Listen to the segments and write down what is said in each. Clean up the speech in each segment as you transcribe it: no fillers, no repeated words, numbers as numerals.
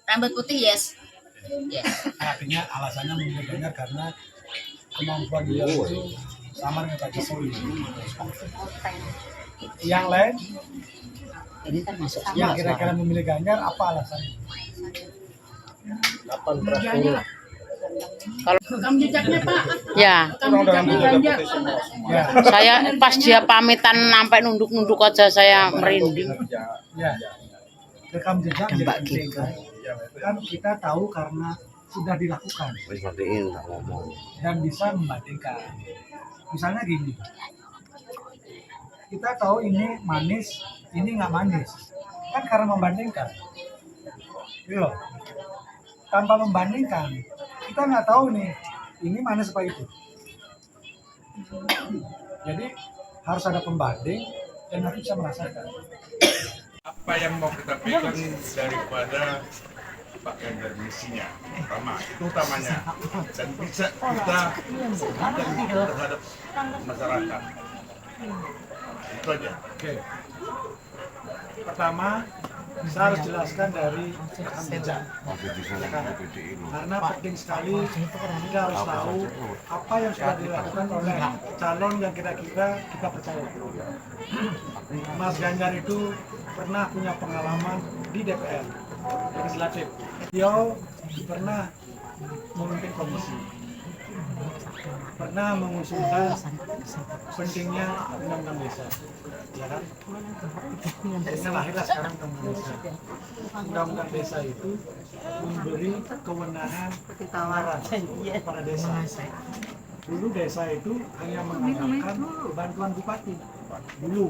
Rambut putih, yes. Yes. Artinya alasannya memilih Ganjar karena kemampuan dia itu sama dengan Pak Jokowi. Yang lain Ini kan masuk yang kira-kira memilih Ganjar apa alasannya? 8 Kalau rekam jejaknya Pak, ya, rekam jejaknya Ganjar. Ya, saya pas dia pamitan sampai nunduk-nunduk aja saya merinding. ya. Rekam jejak jadi penting. Kan kita tahu karena sudah dilakukan dan bisa membandingkan. Misalnya gini, kita tahu ini manis, ini nggak manis, kan karena membandingkan. Gitu loh. Tanpa membandingkan, kita nggak tahu nih, ini manis apa itu. Jadi harus ada pembanding dan nanti bisa merasakan. Apa yang mau kita berikan daripada Pak Ganjar misinya pertama itu utamanya dan bisa kita berikan terhadap masyarakat itu aja. Oke. Pertama, saya harus jelaskan dari rekam jejak. Karena penting sekali kita harus tahu apa yang sudah dilakukan oleh calon yang kira-kira kita percaya. Mas Ganjar itu pernah punya pengalaman di DPR legislatif. Beliau pernah memimpin komisi, pernah mengusulkan pentingnya undang-undang desa, ya kan? Akhirnya lahirlah sekarang undang-undang desa. Undang-undang desa itu memberi kewenangan tawaran kepada desa. Dulu desa itu hanya mengandalkan bantuan bupati. Dulu.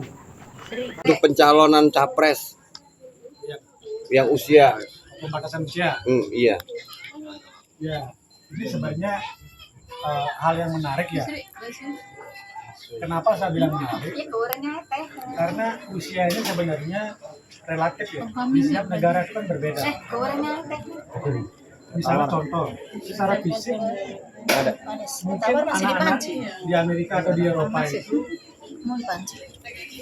Untuk pencalonan capres yang usia Pembatasan usia. iya. Ya, ini sebenarnya hal yang menarik ya. Kenapa saya bilang menarik? Karena usia ini sebenarnya relatif ya. Di setiap negara itu kan berbeda. Misalnya contoh, secara fisik mungkin anak-anak di Amerika atau di Eropa itu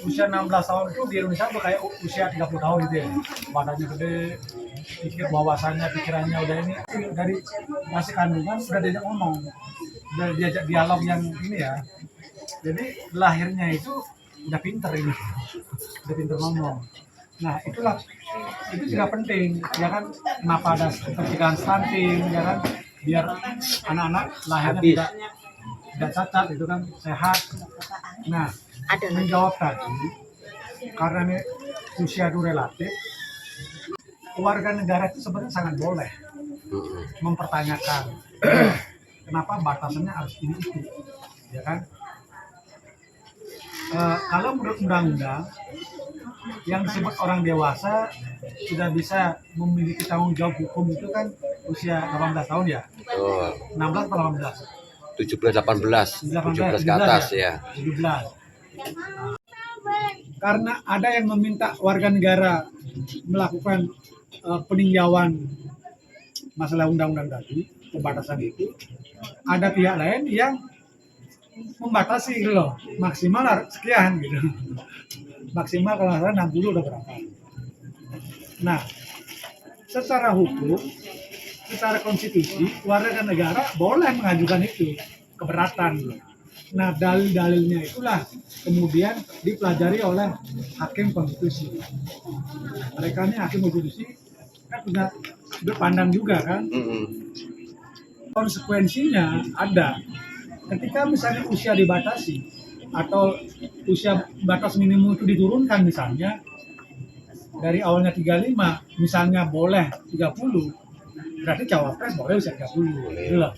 usia 16 tahun itu di Indonesia tuh kayak usia 30 tahun gitu ya. Badannya gede, pikir wawasannya, pikirannya udah ini dari masih kandungan sudah diajak ngomong, udah diajak dialog yang ini ya. Jadi lahirnya itu udah pinter ini, udah pinter ngomong. Nah itulah itu juga penting ya kan, kenapa ada pencegahan stunting ya kan, biar anak-anak lahirnya tidak cacat itu kan, sehat. Nah menjawab tadi karena ini usia itu relatif, warga negara itu sebenarnya sangat boleh mempertanyakan kenapa batasannya harus ini itu, ya kan? Kalau menurut undang-undang yang disebut orang dewasa sudah bisa memiliki tanggung jawab hukum itu kan usia 18 tahun ya? 16 atau 18? 17 18 17 ke atas ya. 17. Karena ada yang meminta warga negara melakukan peninjauan masalah undang-undang tadi, pembatasan itu, ada pihak lain yang membatasi gitu loh, maksimal sekian gitu. Maksimal kalau nggak salah 60 udah berapa. Nah, secara hukum, secara konstitusi, warga negara boleh mengajukan itu, keberatan gitu. Nah, dalil-dalilnya itulah kemudian dipelajari oleh hakim konstitusi. Mereka ini hakim konstitusi kan punya sudut pandang juga kan. Konsekuensinya ada. Ketika misalnya usia dibatasi atau usia batas minimum itu diturunkan misalnya dari awalnya 35 misalnya boleh 30, berarti cawapres boleh usia 30 gitu loh.